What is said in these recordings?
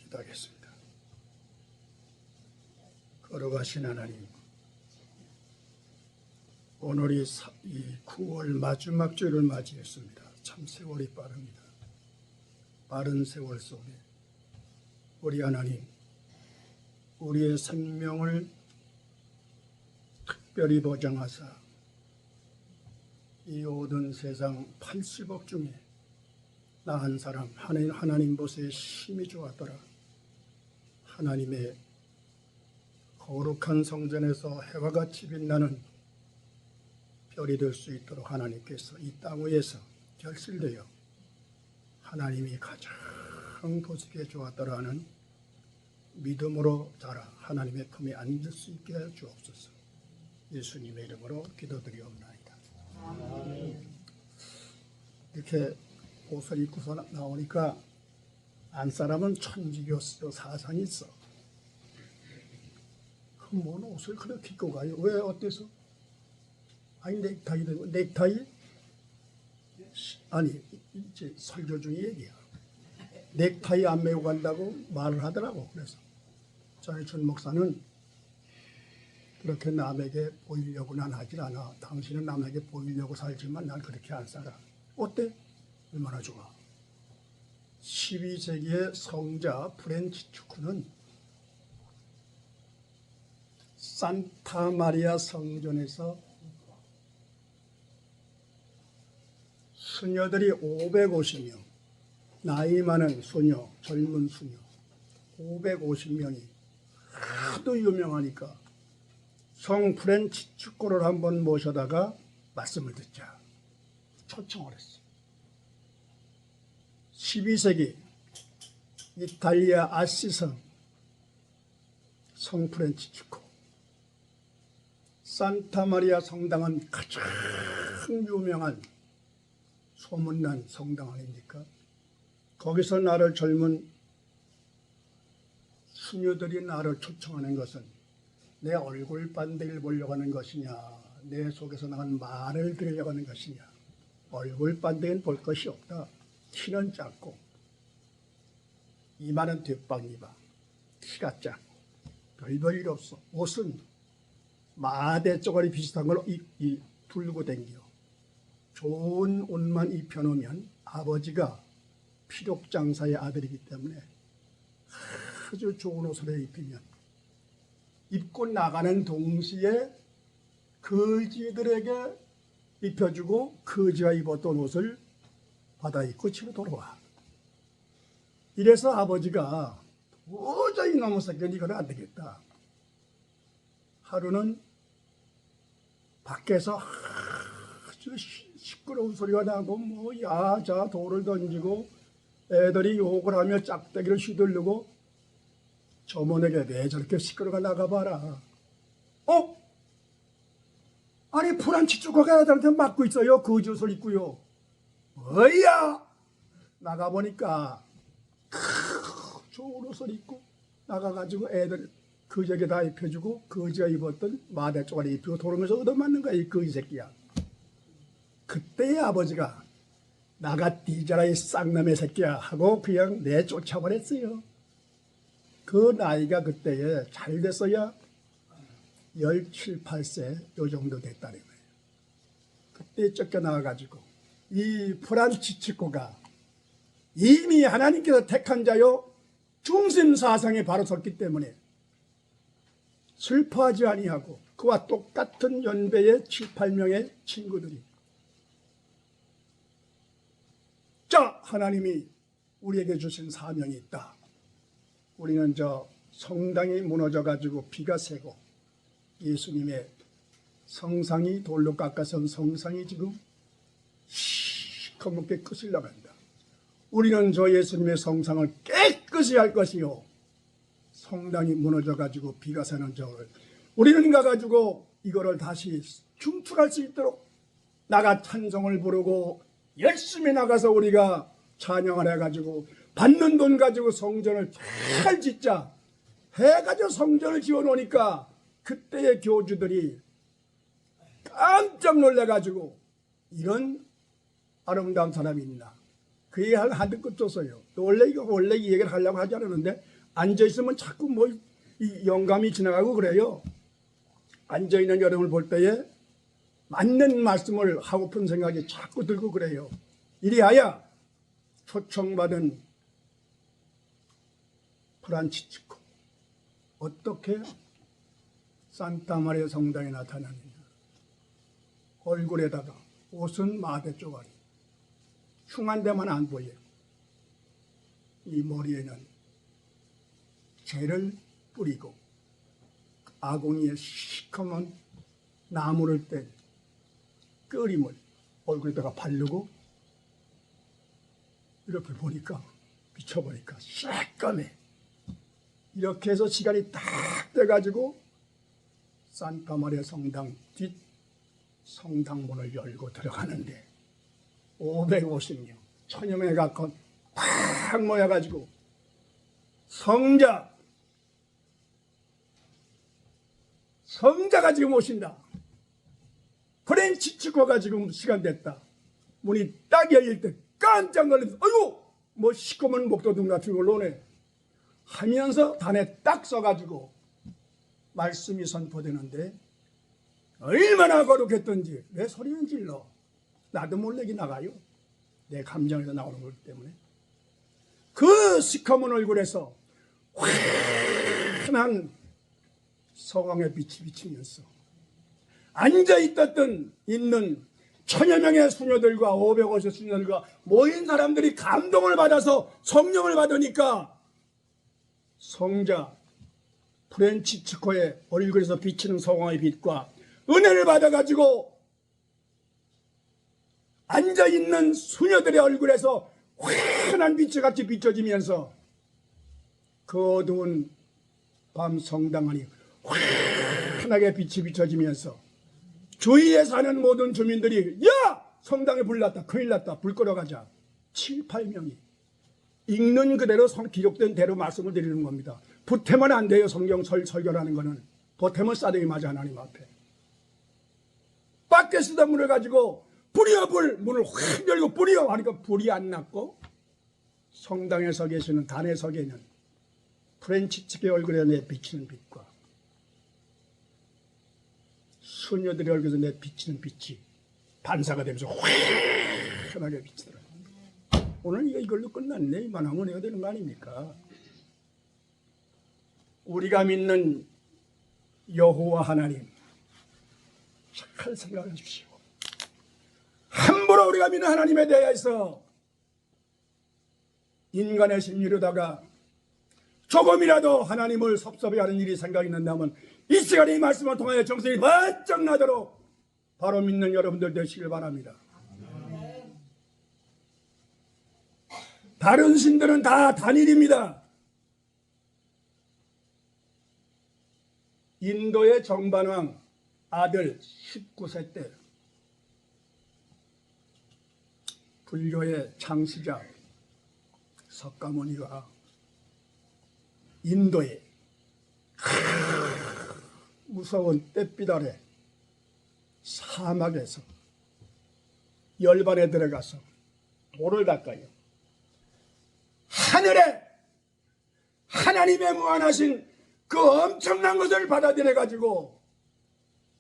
기도하겠습니다. 걸어가신 하나님, 오늘이 이 9월 마지막 주를 맞이했습니다. 참 세월이 빠릅니다. 빠른 세월 속에 우리 하나님, 우리의 생명을 특별히 보장하사 이 모든 세상 80억 중에 나 한 사람 하나님 보시에 심히 좋았더라. 하나님의 거룩한 성전에서 해와 같이 빛나는 별이 될 수 있도록 하나님께서 이 땅 위에서 결실되어 하나님이 가장 보시기에 좋았더라 하는 믿음으로 자라 하나님의 품에 앉을 수 있게 해 주옵소서. 예수님의 이름으로 기도드리옵나이다. 이렇게 옷을 입고서 나오니까 안 사람은 천지교 사상이 있어. 그럼 뭔 옷을 그렇게 입고 가요? 왜 어때서? 아니 넥타이? 아니 이제 설교 중에 얘기야. 넥타이 안 메고 간다고 말을 하더라고. 그래서 장혜춘 목사는 그렇게 남에게 보이려고는 하질 않아. 당신은 남에게 보이려고 살지만 난 그렇게 안 살아. 어때? 얼마나 좋아. 12세기의 성자 프란치스코는 산타 마리아 성전에서 수녀들이 550명, 나이 많은 수녀, 젊은 수녀 550명이 하도 유명하니까 성 프란치스코를 한번 모셔다가 말씀을 듣자 초청을 했어. 12세기 이탈리아 아시성 성 프란치스코 산타 마리아 성당은 가장 유명한 소문난 성당 아닙니까? 거기서 나를 젊은 수녀들이 나를 초청하는 것은 내 얼굴 반대를 보려고 하는 것이냐, 내 속에서 나간 말을 들으려고 하는 것이냐. 얼굴 반대는 볼 것이 없다. 키는 작고 이마는 뒷방이바, 키가 작고 별별 일 없어. 옷은 마대 쪼가리 비슷한 걸 불고 댕겨. 좋은 옷만 입혀놓으면 아버지가 피력장사의 아들이기 때문에 아주 좋은 옷을 입히면 입고 나가는 동시에 거지들에게 입혀주고 거지가 입었던 옷을 받아 입고 집에 돌아와. 이래서 아버지가 도저히 너무 새끼는 이거는 안 되겠다. 하루는 밖에서 아주 시끄러운 소리가 나고 야자 돌을 던지고 애들이 욕을 하며 짝대기를 휘두르고 점원에게 왜 저렇게 시끄러가 나가봐라. 아니 프란치스코가 애들한테 맞고 있어요. 거지 옷을 입고요. 뭐야? 나가보니까 좋은 옷을 입고 나가가지고 애들 거지에게 다 입혀주고 거지가 입었던 마대 쪼가리 입히고 돌으면서 얻어맞는 거야. 이 거지 새끼야. 그때의 아버지가 나가 뒤져라 이 쌍놈의 새끼야 하고 그냥 내쫓아버렸어요. 그 나이가 그때에 잘 됐어야 17, 8세 요 정도 됐다는 거예요. 그때 쫓겨나와가지고 이 프란치스코가 이미 하나님께서 택한 자요 중심사상에 바로 섰기 때문에 슬퍼하지 아니하고 그와 똑같은 연배의 7, 8명의 친구들이 자, 하나님이 우리에게 주신 사명이 있다. 우리는 저 성당이 무너져가지고 비가 새고 예수님의 성상이 돌로 깎아선 성상이 지금 시커멓게 끝을 나간다. 우리는 저 예수님의 성상을 깨끗이 할 것이요. 성당이 무너져가지고 비가 새는 저를 우리는 가가지고 이거를 다시 중출할 수 있도록 나가 찬송을 부르고 열심히 나가서 우리가 찬양을 해가지고 받는 돈 가지고 성전을 잘 짓자 해가지고 성전을 지어놓으니까 그때의 교주들이 깜짝 놀래가지고 이런 아름다운 사람이 있나. 그 얘기 하도 끝 줬어요. 원래 이 얘기를 하려고 하지 않았는데 앉아있으면 자꾸 이 영감이 지나가고 그래요. 앉아있는 여러분을 볼 때에 맞는 말씀을 하고픈 생각이 자꾸 들고 그래요. 이리하여 초청받은 프란치스코 어떻게 산타마리아 성당에 나타나느냐. 얼굴에다가 옷은 마대 쪼가리, 흉한 데만 안 보여요. 이 머리에는 재를 뿌리고 아궁이에 시커먼 나무를 뗀 끓임을 얼굴에다가 바르고 이렇게 보니까 비춰보니까 새까매. 이렇게 해서 시간이 딱 돼가지고 산타마리아 성당 뒷 성당문을 열고 들어가는데 550명, 1000여 명에 가까운 꽉 모여가지고 성자가 지금 오신다. 프란치스코가 지금 시간 됐다. 문이 딱 열릴 때 깜짝 놀라서 아이고 뭐 시커먼 목도등 같은 걸로 오네 하면서 단에 딱 써가지고 말씀이 선포되는데 얼마나 거룩했던지. 왜 소리는 질러? 나도 몰래기 나가요. 내 감정에서 나오는 거기 때문에. 그 시커먼 얼굴에서 환한 서광의 빛이 비치면서 앉아있던 있는 1000여 명의 수녀들과 550 수녀들과 모인 사람들이 감동을 받아서 성령을 받으니까 성자 프란치스코의 얼굴에서 비치는 서광의 빛과 은혜를 받아가지고 앉아있는 수녀들의 얼굴에서 환한 빛이 같이 비춰지면서 그 어두운 밤 성당 안이 환하게 빛이 비춰지면서 주위에 사는 모든 주민들이 야! 성당에 불 났다. 큰일 났다. 불 끌어가자. 7, 8명이 읽는 그대로 기록된 대로 말씀을 드리는 겁니다. 보태면 안 돼요. 성경 설교라는 거는. 보태면 싸대기 맞아 하나님 앞에. 밖에 쓰던 문을 가지고 불이여 불! 문을 확 열고 불이여! 하니까 불이 안 났고 성당에 서 계시는 단에 서 계는 프란치스코의 얼굴에 내 비치는 빛과 수녀들의 얼굴에서 내 비치는 빛이 반사가 되면서 환하게 비치더라. 오늘 이걸로 끝났네. 이만하면 해야 되는 거 아닙니까? 우리가 믿는 여호와 하나님 잘 생각하십시오. 함부로 우리가 믿는 하나님에 대해서 인간의 심리로다가 조금이라도 하나님을 섭섭해하는 일이 생각이 난다면 이 시간에 이 말씀을 통하여 정신이 번쩍 나도록 바로 믿는 여러분들 되시길 바랍니다. 다른 신들은 다 단일입니다. 인도의 정반왕 아들 19세 때 불교의 창시자 석가모니가 인도에 무서운 잿빛 아래 사막에서 열반에 들어가서 돌을 닦아요. 하늘에 하나님의 무한하신 그 엄청난 것을 받아들여 가지고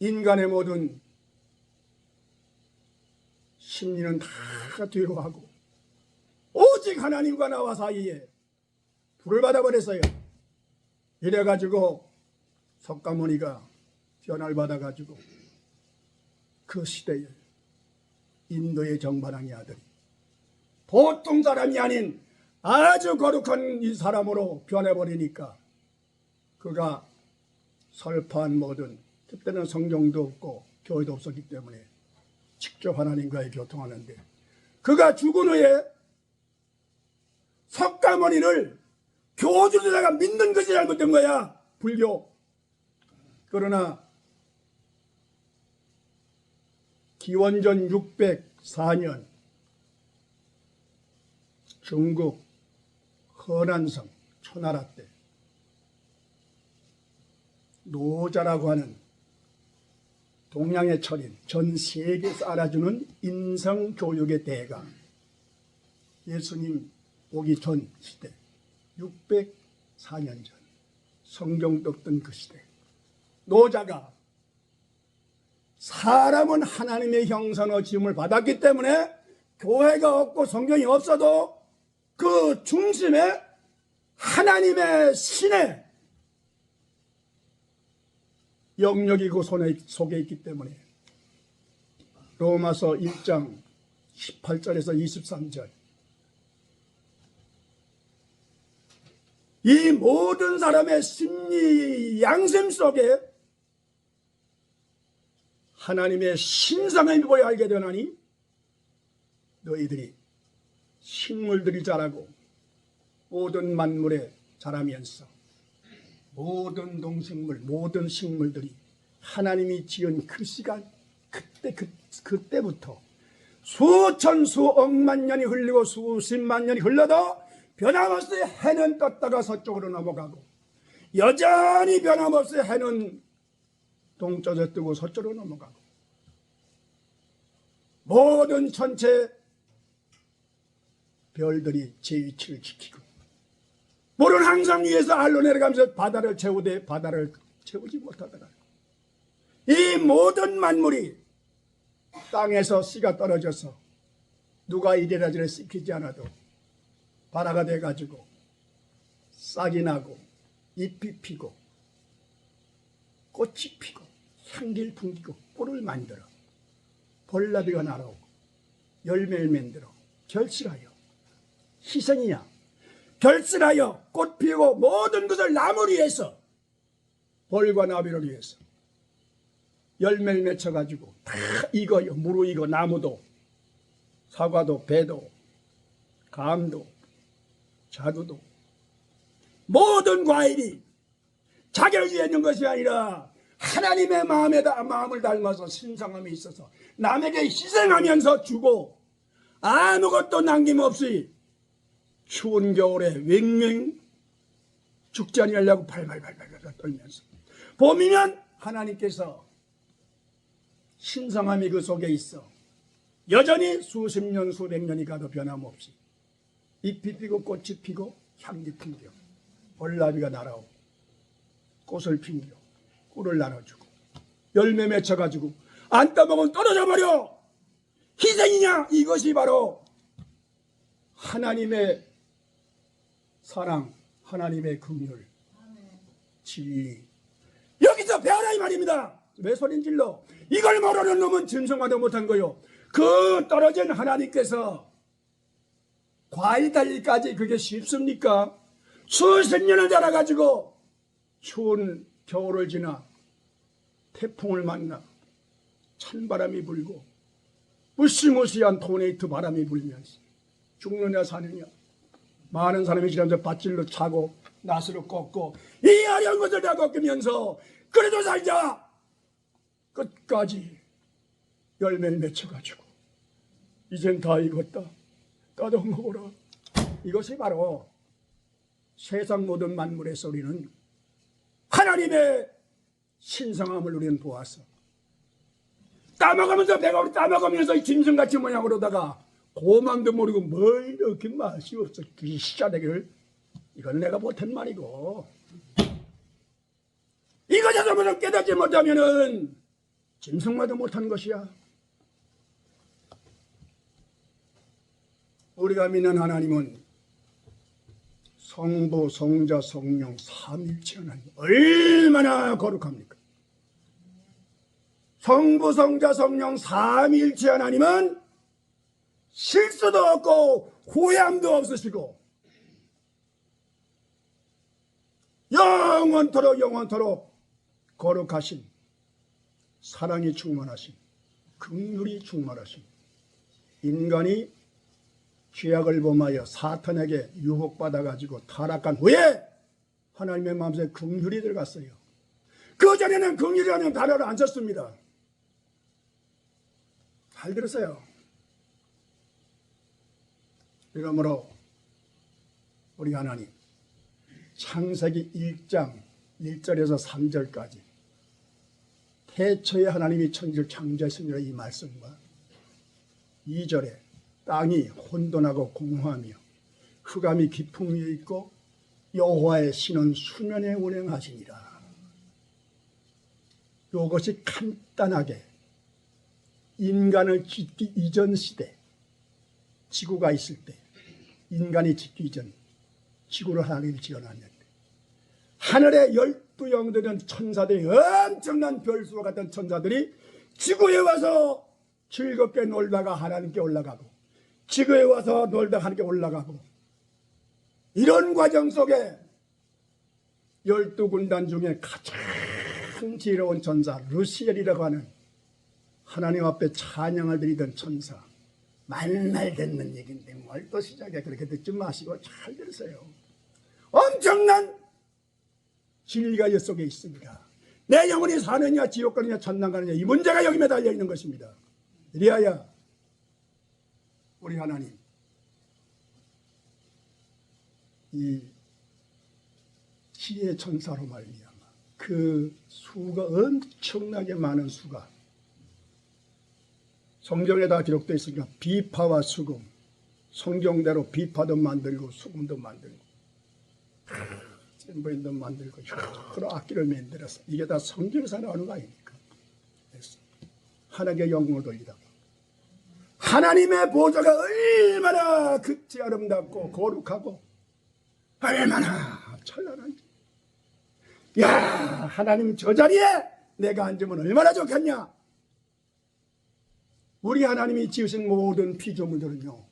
인간의 모든 심리는 다 뒤로 하고 오직 하나님과 나와 사이에 불을 받아버렸어요. 이래가지고 석가모니가 변화를 받아가지고 그 시대에 인도의 정반왕의 아들이 보통 사람이 아닌 아주 거룩한 이 사람으로 변해버리니까 그가 설파한 모든, 그때는 성경도 없고 교회도 없었기 때문에 직접 하나님과의 교통하는데 그가 죽은 후에 석가모니를 교주들에다가 믿는 것이 잘못된 거야. 불교. 그러나 기원전 604년 중국 허난성 초나라 때 노자라고 하는 동양의 철인, 전 세계에서 알아주는 인성교육의 대가, 예수님 오기 전 시대 4년 전 성경 읽던 그 시대 노자가 사람은 하나님의 형상의 지음을 받았기 때문에 교회가 없고 성경이 없어도 그 중심에 하나님의 신의 영역이 그 속에 있기 때문에 로마서 1장 18절에서 23절 이 모든 사람의 심리 양심 속에 하나님의 신성을 보여 알게 되나니 너희들이 식물들이 자라고 모든 만물에 자라면서 모든 동식물 모든 식물들이 하나님이 지은 그 시간 그때부터 수천 수억만 년이 흘리고 수십만 년이 흘러도 변함없이 해는 떴다가 서쪽으로 넘어가고 여전히 변함없이 해는 동쪽에 뜨고 서쪽으로 넘어가고 모든 전체 별들이 제 위치를 지키고 물은 항상 위에서 알로 내려가면서 바다를 채우되 바다를 채우지 못하더라. 이 모든 만물이 땅에서 씨가 떨어져서 누가 이래라 저래 씻기지 않아도 바라가 돼가지고 싹이 나고 잎이 피고 꽃이 피고 향기를 풍기고 꿀을 만들어 벌나비가 날아오고 열매를 만들어 결실하여 희생이야 결실하여 꽃 피우고 모든 것을 나무를 위해서 벌과 나비를 위해서 열매를 맺혀가지고 다 익어요. 무르익어 나무도 사과도 배도 감도 자두도 모든 과일이 자기를 위해 있는 것이 아니라 하나님의 마음을 닮아서 신성함이 있어서 남에게 희생하면서 주고 아무것도 남김없이 추운 겨울에 왱왱 죽지 아니하려고 발발발발 떨면서 봄이면 하나님께서 신성함이 그 속에 있어 여전히 수십 년 수백 년이 가도 변함없이 잎이 피고 꽃이 피고 향기 풍겨 벌나비가 날아오고 꽃을 핀겨 꿀을 나눠주고 열매 맺혀가지고 안 따먹으면 떨어져 버려 희생이냐 이것이 바로 하나님의 사랑 하나님의 긍휼 진리 여기서 배워라 이 말입니다. 왜 소린 질러 이걸 모르는 놈은 짐승화도 못한 거요. 그 떨어진 하나님께서 과일 달기까지 그게 쉽습니까? 수십 년을 자라가지고 추운 겨울을 지나 태풍을 만나 찬바람이 불고 무시무시한 토네이트 바람이 불면서 죽느냐 사느냐 많은 사람이 지나면서 밧줄로 차고 낫으로 꺾고 이 어려운 것을 다 겪으면서 그래도 살자 끝까지 열매를 맺혀가지고 이젠 다 익었다 따져 먹어라. 이것이 바로 세상 모든 만물의 소리는 하나님의 신성함을 우리는 보아서 따먹으면서 배가 따먹으면서 짐승같이 모양으로다가 고맘도 모르고 뭘 이렇게 맛이 없어 기시자되기를 이건 내가 못한 말이고 이것에서 깨닫지 못하면은 짐승마도 못한 것이야. 우리가 믿는 하나님은 성부, 성자, 성령, 삼위일체 하나님 얼마나 거룩합니까? 성부, 성자, 성령, 삼위일체 하나님은 실수도 없고 후회함도 없으시고 영원토록 거룩하신 사랑이 충만하신 긍휼이 충만하신 인간이 죄악을 범하여 사탄에게 유혹받아가지고 타락한 후에 하나님의 마음속에 긍휼이 들어갔어요. 그전에는 긍휼이라는 단어를 안 썼습니다. 잘 들으세요. 그러므로 우리 하나님 창세기 1장 1절에서 3절까지 태초에 하나님이 천지를 창조하시니라 이 말씀과 2절에 땅이 혼돈하고 공허하며 흑암이 깊음 위에 있고 여호와의 신은 수면에 운행하시니라. 이것이 간단하게 인간을 짓기 이전 시대, 지구가 있을 때, 인간이 짓기 이전 지구를 하나님이 지어놨는데 하늘의 12영들은 천사들이, 엄청난 별수와 같은 천사들이 지구에 와서 즐겁게 놀다가 하나님께 올라가고, 지구에 와서 놀다가 하나님께 올라가고, 이런 과정 속에 12군단 중에 가장 지혜로운 천사 르시엘이라고 하는 하나님 앞에 찬양을 드리던 천사, 만날 듣는 얘기인데 뭘 또 시작에 그렇게 듣지 마시고 잘 들으세요. 엄청난 진리가 이 속에 있습니다. 내 영혼이 사느냐 지옥 가느냐 천당 가느냐, 이 문제가 여기 매달려 있는 것입니다. 이리하여 우리 하나님, 이 지혜 천사로 말미암아 그 수가, 엄청나게 많은 수가 성경에 다 기록되어 있으니까 비파와 수금, 성경대로 비파도 만들고 수금도 만들고 잼버인도 만들고 여러 악기를 만들어서, 이게 다 성경에서 나오는 거 아닙니까? 그래서 하나님께 영광을 돌리다가 하나님의 보좌가 얼마나 극치 아름답고 거룩하고 얼마나 찬란한지, 야, 하나님 저 자리에 내가 앉으면 얼마나 좋겠냐. 우리 하나님이 지으신 모든 피조물들은요,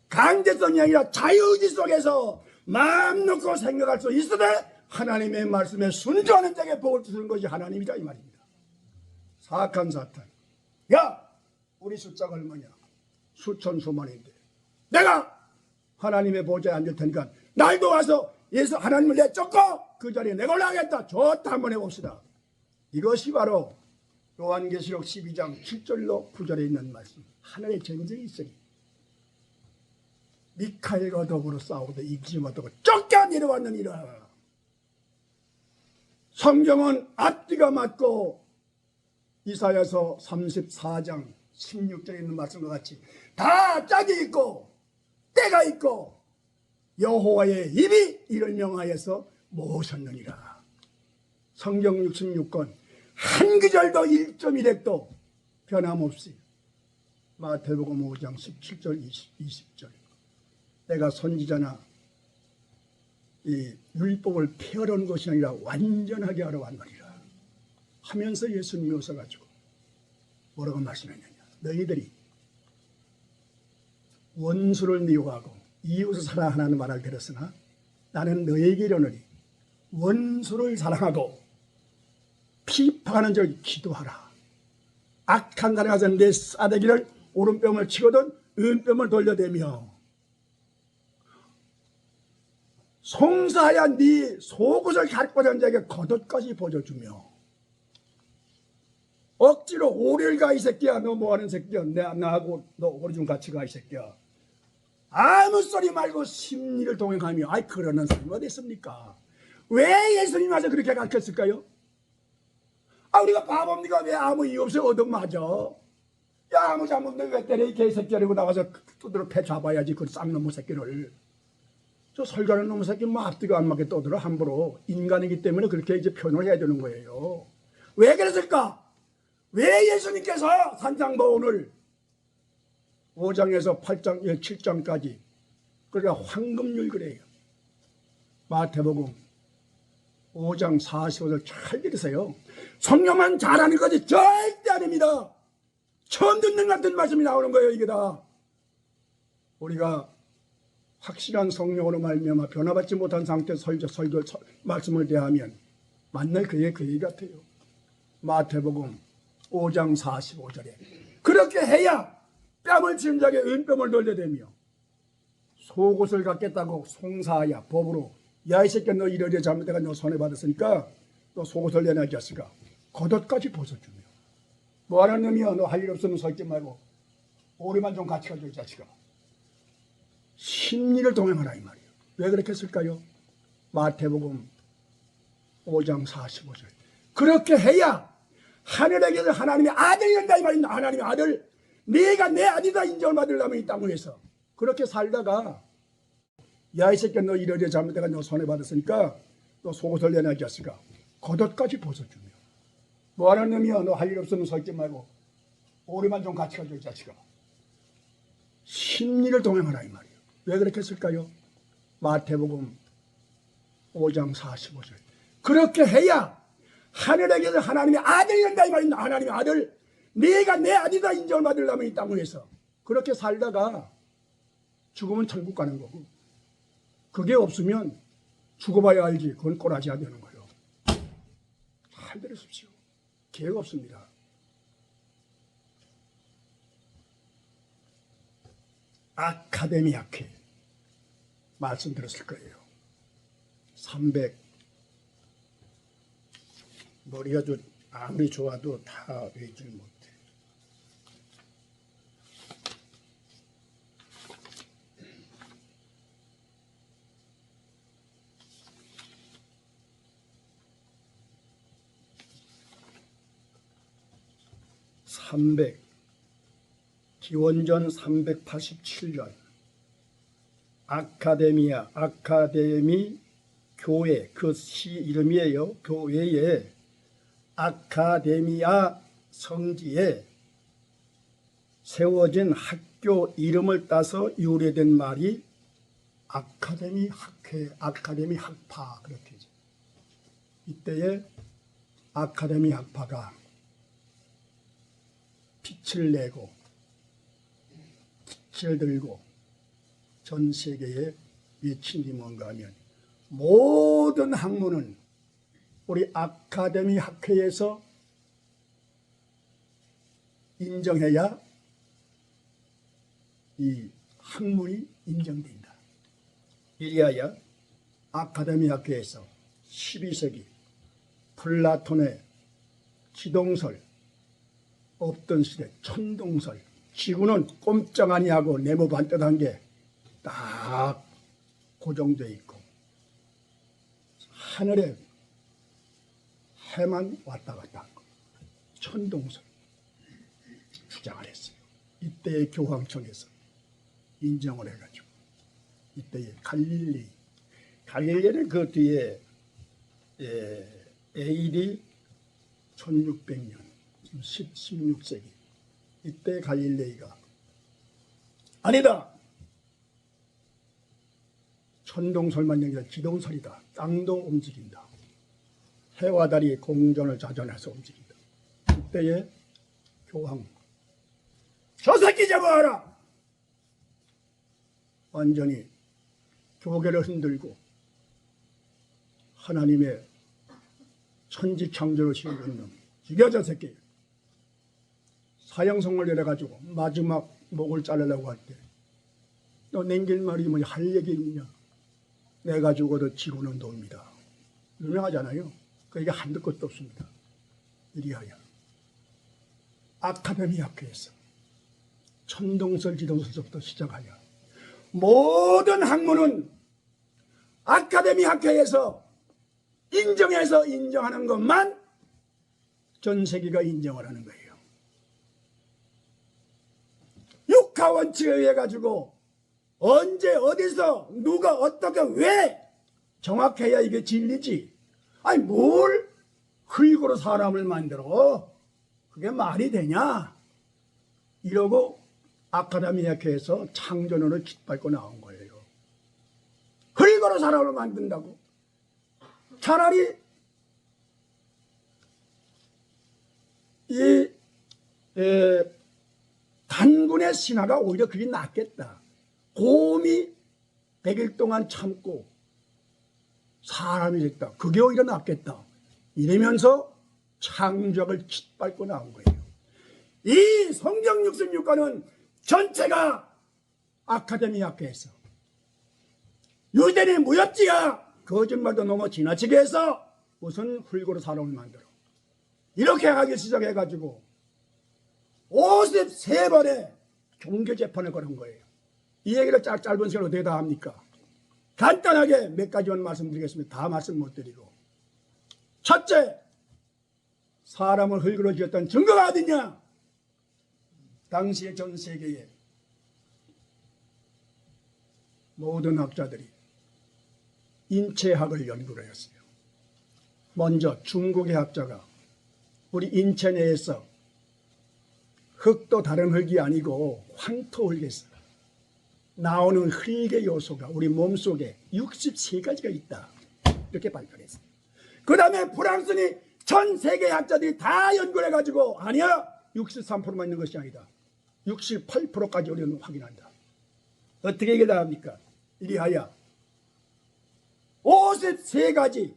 강제성이 아니라 자유의지 속에서 마음 놓고 생각할 수 있으되 하나님의 말씀에 순종하는 자에게 복을 주는 것이 하나님이다, 이 말입니다. 사악한 사탄, 야, 우리 숫자가 얼마냐? 수천 수만인데 내가 하나님의 보좌에 앉을 테니까 날도 와서 예수 하나님을 내쫓고 그 자리에 내가 올라가겠다. 좋다, 한번 해봅시다. 이것이 바로 요한계시록 12장 7절로 9절에 있는 말씀. 하늘의 전쟁이 있으니 미카엘과 더불어 싸우되 이기지 못하고 쫓겨 내려왔느니라. 성경은 앞뒤가 맞고 이사야서 34장 16절에 있는 말씀과 같이 다 짝이 있고 때가 있고 여호와의 입이 이를 명하여서 모으셨느니라. 성경 66권 한 구절도 1.1획도 변함없이 마태복음 5장 17절 20절 내가 선지자나 이 율법을 폐하려는 것이 아니라 완전하게 하러 왔느니라 하면서 예수님이 오셔가지고 뭐라고 말씀했느냐. 너희들이 원수를 미워하고 이웃을 사랑하라는 말을 들었으나 나는 너희에게 이르노니 원수를 사랑하고 피파하는 자를 기도하라. 악한 자를 가서 내 싸대기를 오른뺨을 치거든 왼뺨을 돌려대며 송사하여 네 속옷을 갖고 자는 자에게 겉옷까지 벗어주며 억지로 오리를 가 이 새끼야. 너 뭐하는 새끼야. 나하고 너 오리 좀 같이 가 이 새끼야. 아무 소리 말고 심리를 동행하며, 아이 그러는 사람이 어디 있습니까? 왜 예수님이 와서 그렇게 가르쳤을까요? 아, 우리가 바보입니까? 왜 아무 이유 없이 얻어맞아? 야, 아무 잘못 없는데 왜 때려 이 개새끼 이러고 나와서 두드러 패 잡아야지 그 쌍놈의 새끼를. 저 설가는 놈의 새끼 뭐 앞뒤가 안 맞게 떠들어 함부로. 인간이기 때문에 그렇게 이제 표현을 해야 되는 거예요. 왜 그랬을까? 왜 예수님께서 산상보훈을 5장에서 8장, 7장까지 그러니까 황금률 그래요. 마태복음 5장 45절 잘 들으세요. 성령만 잘하는 것이 절대 아닙니다. 처음 듣는 같은 말씀이 나오는 거예요. 이게 다 우리가 확실한 성령으로 말미암아 변화받지 못한 상태에서 설교 말씀을 대하면 만날 그 얘기 같아요. 마태복음 5장 45절에 그렇게 해야 뺨을 치는 자에게 은뺨을 돌려대며 속옷을 갖겠다고 송사하여 법으로 야 이 새끼야 너 이러려 잘못해가 너 손해받았으니까 너 속옷을 내놔 이 자식아. 겉옷까지 벗어주며 뭐하는 놈이야. 너 할 일 없으면 서 있지 말고 오리만 좀 같이 가줘 이 자식아. 심리를 동행하라 이 말이에요. 왜 그렇게 했을까요? 마태복음 5장 45절 그렇게 해야 하늘에게서 하나님의 아들이 된다 이 말입니다. 하나님의 아들, 네가 내 아들이다 인정을 받으려면 이 땅 위에서 그렇게 살다가 야 이 새끼야 너 이러이러 잘못해가 너 손해받았으니까 너 속옷을 내놔 이 자식아. 겉옷까지 벗어주며 뭐하는 놈이야. 너 할 일 없으면 서 있지 말고 오리만 좀 같이 가줘 이 자식아. 심리를 동행하라 이 말이에요. 왜 그렇게 했을까요? 마태복음 5장 45절. 그렇게 해야 하늘에게서 하나님의 아들이 된다 이 말입니다. 하나님의 아들. 네가 내 아들이다 인정을 받으려면 이 땅 위에서 그렇게 살다가 죽으면 천국 가는 거고, 그게 없으면 죽어봐야 알지 그건 꼬라지가 되는 거예요. 잘 들으십시오. 기회가 없습니다. 아카데미 학회 말씀 들었을 거예요. 300 머리가 좀 아무리 좋아도 다 외질 못해. 기원전 387년 아카데미 교회, 그 시 이름이에요. 교회에 아카데미아 성지에 세워진 학교 이름을 따서 유래된 말이 아카데미 학회, 아카데미 학파 그렇게 되죠. 이때에 아카데미 학파가 빛을 내고 빛을 들고 전 세계에 외친 게 뭔가 하면 모든 학문은 우리 아카데미 학회에서 인정해야 이 학문이 인정된다. 이리하여 아카데미 학회에서 12세기 플라톤의 지동설 없던 시대 천동설, 지구는 꼼짝 아니하고 네모 반듯한 게 딱 고정되어 있고 하늘에 해만 왔다 갔다 한 거, 천동설 주장을 했어요. 이때의 교황청에서 인정을 해가지고 이때의 갈릴레이는 그 뒤에 AD 1600년 16세기 이때 갈릴레이가 아니다, 천동설만 아니라 지동설이다. 땅도 움직인다. 해와 달이 공전을 자전해서 움직인다. 이때의 교황 저 새끼 잡아라. 완전히 교계를 흔들고 하나님의 천지 창조를 시킨 놈 죽여 저 새끼. 사형선고를 내려가지고 마지막 목을 자르려고 할 때 너 냉길 말이 뭐냐 할 얘기 있냐. 내가 죽어도 지구는 돕니다. 유명하잖아요. 그게 한두 것도 없습니다. 이리하여 아카데미 학회에서 천동설 지동설부터 시작하여 모든 학문은 아카데미 학회에서 인정해서 인정하는 것만 전 세계가 인정을 하는 거예요. 육하원칙에 의해 가지고 언제 어디서 누가 어떻게 왜 정확해야 이게 진리지. 아니 뭘 흙으로 사람을 만들어 그게 말이 되냐 이러고 아카데미 학회에서 창조론을 짓밟고 나온 거예요. 흙으로 사람을 만든다고. 차라리 이 단군의 신화가 오히려 그게 낫겠다. 곰이 100일 동안 참고 사람이 됐다. 그게 오히려 낫겠다. 이러면서 창조학을 짓밟고 나온 거예요. 이 성경 66권은 전체가 아카데미 학회에서 유대인의 무협지야 거짓말도 너무 지나치게 해서 무슨 흙으로 사람을 만들어 이렇게 하기 시작해가지고 53번의 종교재판을 걸은 거예요. 이 얘기를 짧은 시간으로 어떻게 다 합니까? 간단하게 몇 가지만 말씀드리겠습니다. 다 말씀 못 드리고. 첫째, 사람을 흙으로 지었던 증거가 어디냐? 당시의 전 세계의 모든 학자들이 인체학을 연구를 했어요. 먼저 중국의 학자가 우리 인체 내에서 흙도 다른 흙이 아니고 황토흙에서 나오는 흙의 요소가 우리 몸속에 63가지가 있다. 이렇게 발견했어요. 그 다음에 프랑스니 전 세계 학자들이 다 연구를 해가지고 아니야 63%만 있는 것이 아니다. 68%까지 우리는 확인한다. 어떻게 이게 다합니까? 이리하여 53가지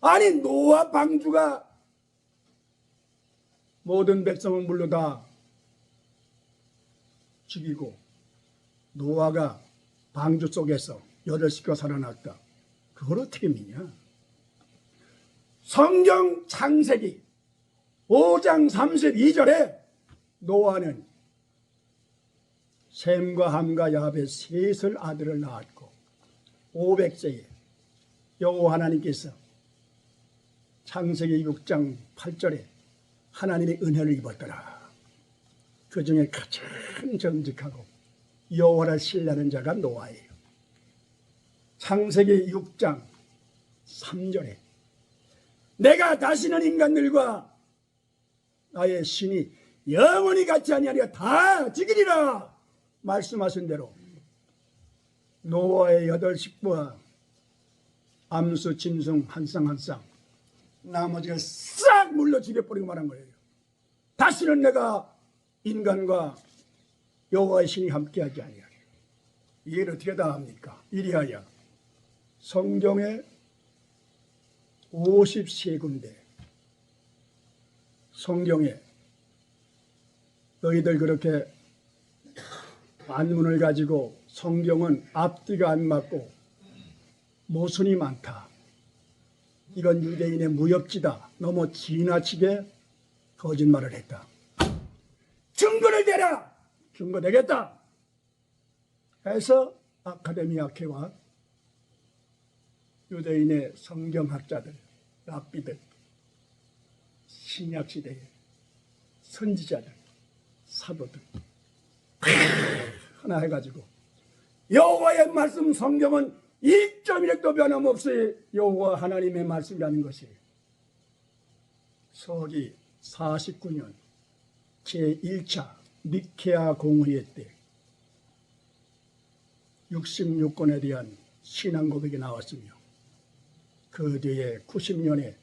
아니 노아 방주가 모든 백성을 물로 다 죽이고 노아가 방주 속에서 8식구가 살아났다. 그걸 어떻게 믿냐? 성경 창세기 5장 32절에 노아는 셈과 함과 야벳 셋을 아들을 낳았고 500세에 여호와 하나님께서 창세기 6장 8절에 하나님의 은혜를 입었더라. 그 중에 가장 정직하고 여호와를 신뢰하는 자가 노아예요. 창세기 6장 3절에 내가 다시는 인간들과 나의 신이 영원히 같이 아니하리라 다 죽이리라 말씀하신 대로 노아의 8식구와 암수 짐승 한 쌍 한 쌍 나머지가 싹 물러 죽여버리고 말한 거예요. 다시는 내가 인간과 여호와의 신이 함께하지 아니하리라. 이해를 어떻게 다 합니까? 이리하여 성경에 53군데 성경에 너희들 그렇게 안문을 가지고 성경은 앞뒤가 안 맞고 모순이 많다. 이건 유대인의 무협지다. 너무 지나치게 거짓말을 했다. 증거를 대라. 증거 되겠다. 해서 아카데미 학회와 유대인의 성경학자들, 랍비들, 신약시대의 선지자들, 사도들 하나 해가지고 여호와의 말씀 성경은 1.1획도 변함없이 여호와 하나님의 말씀이라는 것이 서기 49년 제1차 니케아 공의회 때 66권에 대한 신앙 고백이 나왔으며 그 뒤에 90년에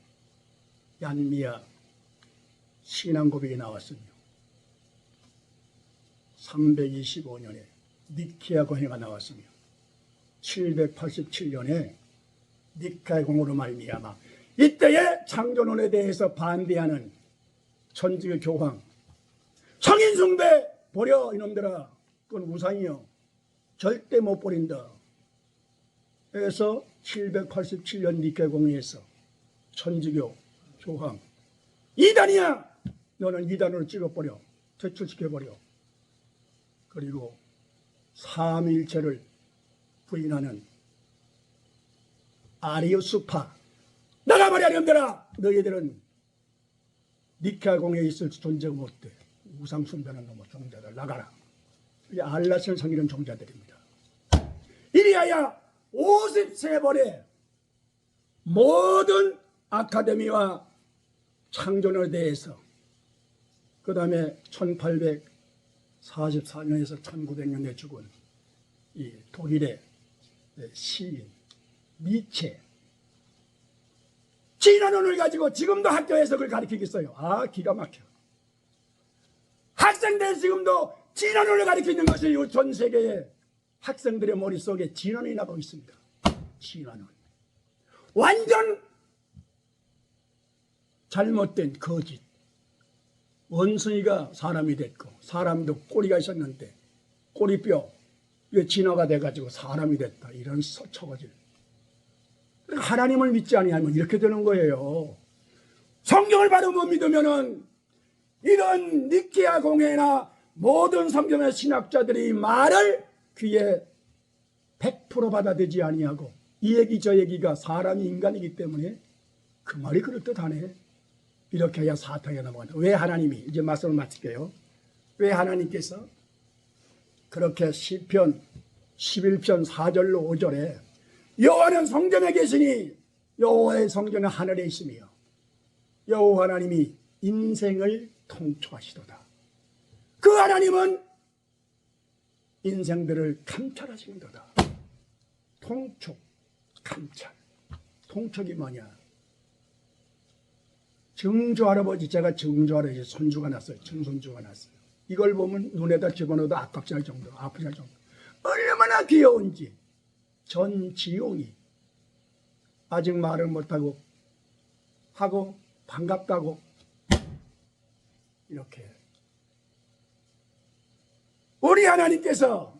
얀미야 신앙 고백이 나왔으며 325년에 니케아 공회가 나왔으며 787년에 니케아 공회로 말미암아 이때의 창조론에 대해서 반대하는 천주교 교황 성인 숭배 버려 이놈들아 그건 우상이요 절대 못 버린다. 그래서 787년 니케아 공회에서 천주교 교황 이단이야 너는 이단으로 찍어버려 퇴출시켜버려. 그리고 삼위일체를 부인하는 아리우스파 나가버려 이놈들아 너희들은 니케아 공회에 있을 존재가 못돼. 우상 숭배하는 놈의 종자들 나가라. 이게 알라스를 섬기는 종자들입니다. 이리하여 53번의 모든 아카데미와 창조론에 대해서 그 다음에 1844년에서 1900년에 죽은 이 독일의 시인 니체 진화론을 가지고 지금도 학교에서 그걸 가르치고 있어요. 아 기가 막혀. 학생들 지금도 진화론을 가르치는 것이 전 세계의 학생들의 머릿속에 진화론이 나고 있습니다. 진화론 완전 잘못된 거짓. 원숭이가 사람이 됐고 사람도 꼬리가 있었는데 꼬리뼈 이게 진화가 돼가지고 사람이 됐다. 이런 처거질. 하나님을 믿지 아니하면 이렇게 되는 거예요. 성경을 바로 못 믿으면은 이런 니케아 공회나 모든 성경의 신학자들이 말을 귀에 100% 받아들이지 아니하고 이 얘기 저 얘기가 사람이 인간이기 때문에 그 말이 그럴듯하네. 이렇게 해야 사탄에 넘어간다. 왜 하나님이 이제 말씀을 마칠게요. 왜 하나님께서 그렇게 시편 11편 4절로 5절에 여호와는 성전에 계시니 여호와의 성전은 하늘에 있으며 여호와 하나님이 인생을 통촉하시도다. 그 하나님은 인생들을 감찰하시는도다. 통촉, 감찰. 통촉이 뭐냐? 증조할아버지, 제가 증조할아버지 손주가 났어요. 증손주가 났어요. 이걸 보면 눈에다 집어넣어도 아깝지 않을 정도, 아프지 않을 정도. 얼마나 귀여운지. 전지용이 아직 말을 못하고 하고 반갑다고 이렇게 우리 하나님께서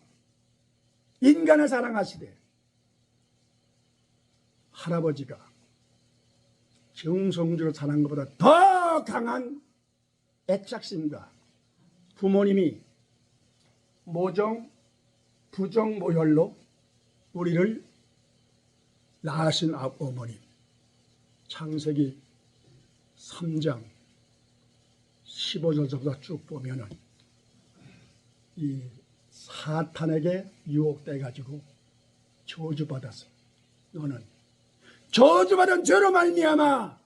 인간을 사랑하시되 할아버지가 정성주를 사랑한 것보다 더 강한 애착심과 부모님이 모정, 부정, 모혈로 우리를 낳으신 어머님, 창세기 3장 15절부터 쭉 보면은 이 사탄에게 유혹돼 가지고 저주받았어. 너는 저주받은 죄로 말미암아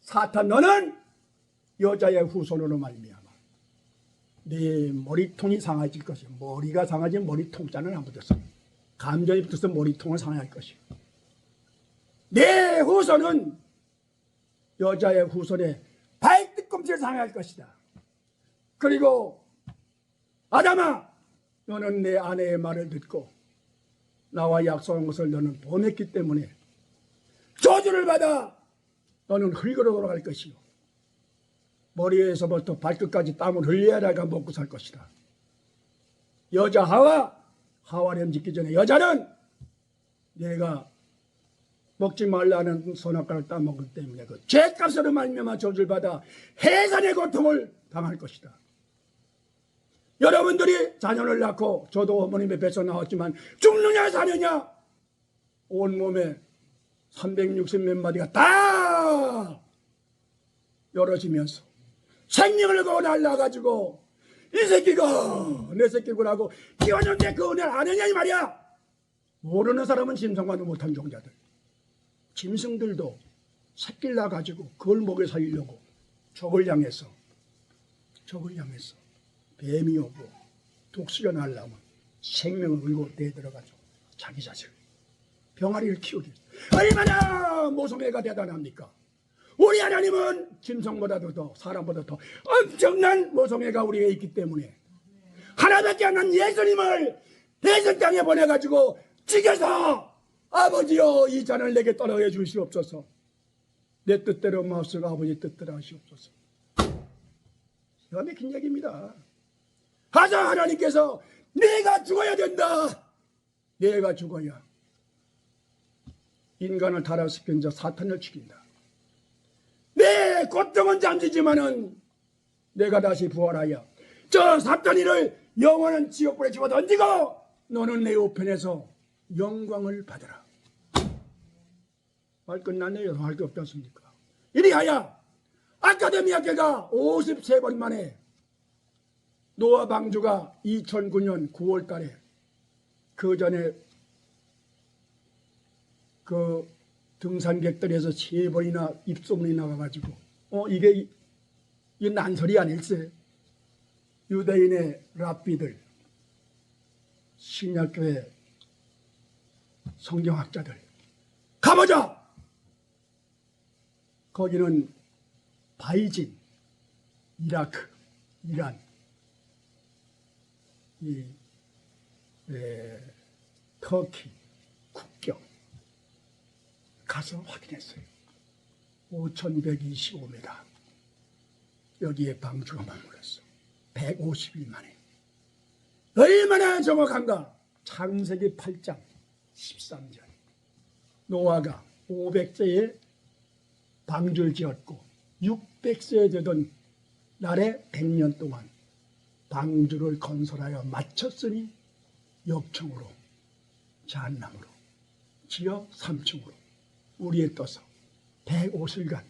사탄 너는 여자의 후손으로 말미암아 네 머리통이 상해질 것이요. 머리가 상하지 머리통자는 안 붙었어. 감정이 붙어서 머리통을 상할 것이요. 내 후손은 여자의 후손의 발뒤꿈치를 상할 것이다. 그리고 아담아, 너는 내 아내의 말을 듣고 나와 약속한 것을 너는 범했기 때문에 저주를 받아 너는 흙으로 돌아갈 것이요. 머리에서부터 발끝까지 땀을 흘려야 내가 먹고 살 것이다. 여자 하와렘 짓기 전에 여자는 내가 먹지 말라는 선악과를 따먹기 때문에 그 죄값으로 말미암아 저주를 받아 해산의 고통을 당할 것이다. 여러분들이 자녀를 낳고 저도 어머님의 뱃에서 나왔지만 죽느냐 사느냐 온몸에 360몇 마디가 다 열어지면서 생명을 걸고 날라가지고 이 새끼가 내 새끼구나 하고 키워줬는데 그 은혜를 아느냐 이 말이야. 모르는 사람은 짐승과도 못한 종자들. 짐승들도 새끼를 낳아가지고 그걸 먹여 살리려고 적을 향해서 뱀이 오고 독수리가 날라오면 생명을 걸고 내들어가지고 자기 자식을 병아리를 키우기 얼마나 모성애가 대단합니까? 우리 하나님은 짐승보다도 더 사람보다 더 엄청난 모성애가 우리에 있기 때문에 하나밖에 안 난 예수님을 대선 땅에 보내가지고 죽여서 아버지여 이 잔을 내게 떠나게 주시옵소서. 내 뜻대로 마옵소서 아버지 뜻대로 하시옵소서. 기가 막힌 얘기입니다. 하자 하나님께서 내가 죽어야 된다. 내가 죽어야 인간을 타락시킨 자 사탄을 죽인다. 내 고통은 잠시지만은 내가 다시 부활하여 저 사탄이를 영원한 지옥불에 집어던지고 너는 내 우편에서 영광을 받으라. 말 끝났네요. 할 게 없지 않습니까? 이리하여 아카데미 학회가 53번 만에 노아 방주가 2009년 9월 달에 그 전에 그 등산객들에서 3번이나 입소문이 나가가지고 이게 난설이 아닐세. 유대인의 랍비들, 신약교회 성경학자들 가보자. 거기는 바이진, 이라크, 이란, 터키 국경 가서 확인했어요. 5125m 여기에 방주가 머물렀어. 150일 만에. 얼마나 정확한가. 창세기 8장 13절 노아가 500세에 방주를 지었고 600세 되던 날에 100년 동안 방주를 건설하여 마쳤으니 역청으로 잔나무로 지어 3층으로 우리에 떠서 105일간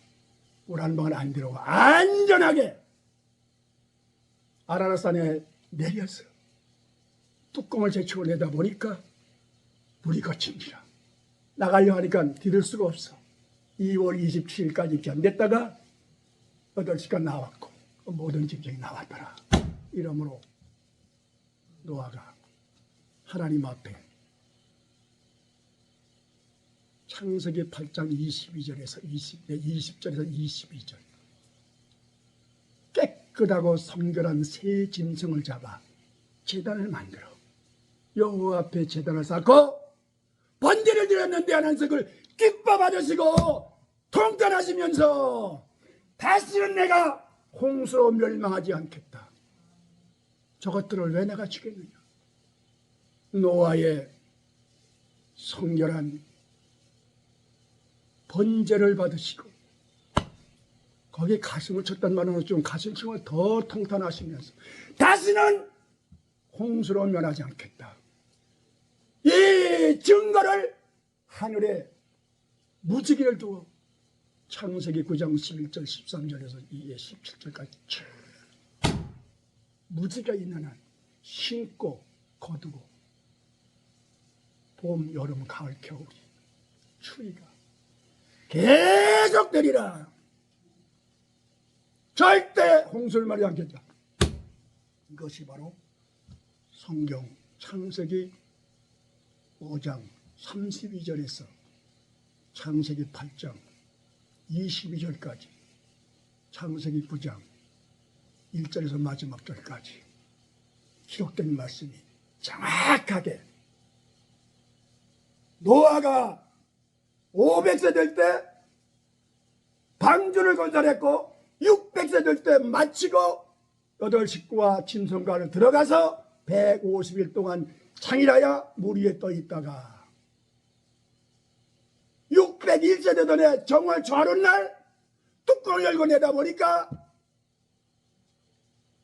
물 한 방울 안 들어가 안전하게 아라랏산에 내려서 뚜껑을 제치고 내다 보니까 물이 거친지라 나가려 하니까 디딜 수가 없어. 2월 27일까지 견뎠다가 8시간 나왔고 모든 짐승이 나왔더라. 이러므로 노아가 하나님 앞에 창세기 8장 22절에서 20절에서 22절 깨끗하고 성결한 새 짐승을 잡아 제단을 만들어 여호와 앞에 제단을 쌓고 번제를 드렸는데 하나님을 기뻐 받으시고 통탄하시면서 다시는 내가 홍수로 멸망하지 않겠다. 저것들을 왜 내가 죽였느냐. 노아의 성결한 번제를 받으시고 거기에 가슴을 쳤단 말은 좀 가슴층을 더 통탄하시면서 다시는 홍수로 멸하지 않겠다. 이 증거를 하늘에 무지개를 두어 창세기 9장 11절 13절에서 17절까지 무지개가 있는 한 신고 거두고 봄, 여름, 가을, 겨울이 추위가 계속 되리라. 절대 홍수를 말하지 않겠다. 이것이 바로 성경 창세기 5장 32절에서 창세기 8장 22절까지 창세기 9장 1절에서 마지막 절까지 기록된 말씀이 정확하게 노아가 500세 될 때 방주를 건설했고 600세 될 때 마치고 8식구와 짐승과를 들어가서 150일 동안 창이라야 물 위에 떠 있다가 601세 되던 해 정월 초하룻 날 뚜껑을 열고 내다보니까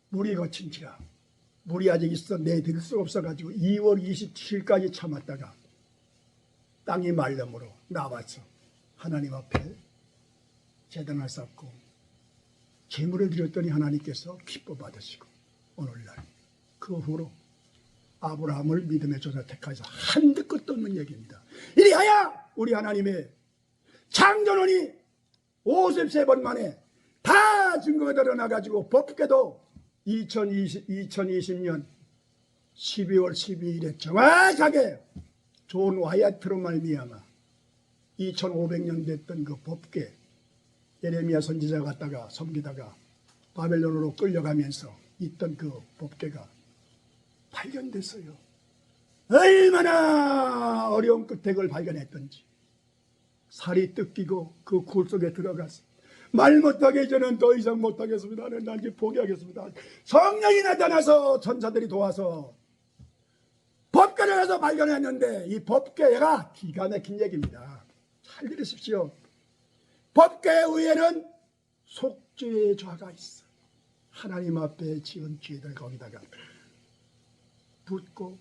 물이 거친지라 물이 아직 있어 내들 수가 없어가지고 2월 27일까지 참았다가 땅이 말름으로 나와서 하나님 앞에 제단을 쌓고 제물을 드렸더니 하나님께서 기뻐 받으시고 오늘날 그 후로 아브라함을 믿음의 조사 택하여서 한두 끝도 없는 얘기입니다. 이리하여 우리 하나님의 창조론이 53번 만에 다 증거가 드러나가지고 법계도 2020년 12월 12일에 정확하게 존 와이어트로 말미암아 2500년 됐던 그 법계 예레미야 선지자가 갔다가 섬기다가 바벨론으로 끌려가면서 있던 그 법계가 발견됐어요. 얼마나 어려운 끝에 그걸 발견했던지 살이 뜯기고 그 굴 속에 들어가서 말 못하게 저는 더 이상 못하겠습니다. 나는 이제 포기하겠습니다. 성령이 나타나서 천사들이 도와서 법궤를 가서 발견했는데 이 법궤가 기가 막힌 얘기입니다. 잘 들으십시오. 법궤 위에는 속죄의 좌가 있어. 하나님 앞에 지은 죄들 거기다가 붓고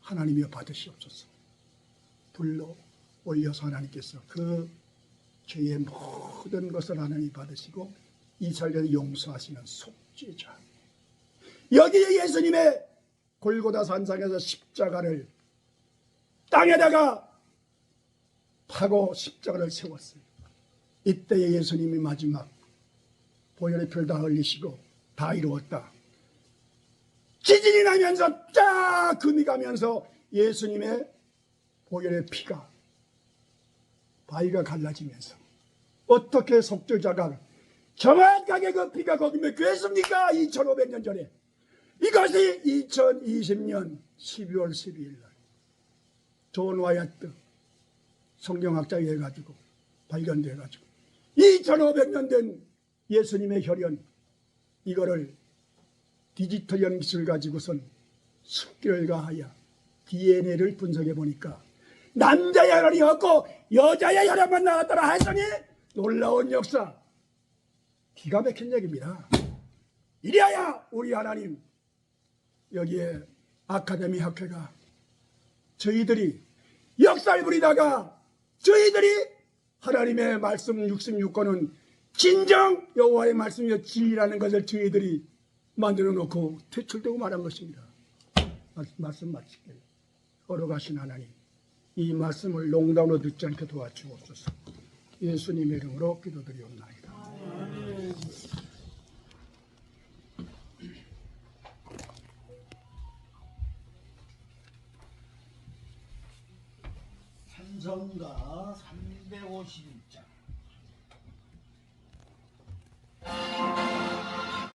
하나님이여 받으시옵소서. 불로 올려서 하나님께서 그 죄의 모든 것을 하나님이 받으시고 이스라엘을 용서하시는 속죄자. 여기에 예수님의 골고다 산상에서 십자가를 땅에다가 파고 십자가를 세웠어요. 이때에 예수님이 마지막 보혈의 피를 다 흘리시고 다 이루었다. 지진이 나면서 쫙 금이 가면서 예수님의 보혈의 피가 바위가 갈라지면서 어떻게 속죄자가 정확하게 그 피가 거기에 됐습니까? 2500년 전에. 이것이 2020년 12월 12일 날 존 와이어트 성경학자에 해가지고 발견돼 가지고 2500년 된 예수님의 혈연 이거를 디지털 연기술을 가지고선 습기를 가하여 DNA를 분석해 보니까 남자의 혈연이 없고 여자의 혈연만 나왔더라 하시니 놀라운 역사. 기가 막힌 얘기입니다. 이리하여 우리 하나님 여기에 아카데미 학회가 저희들이 역사를 부리다가 저희들이 하나님의 말씀 66권은 진정 여호와의 말씀이여 진리라는 것을 저희들이 만들어 놓고 퇴출되고 말한 것입니다. 말씀 마칠게요. 걸어가신 하나님 이 말씀을 농담으로 듣지 않게 도와주옵소서. 예수님의 이름으로 기도드리옵나이다. 찬송가 351장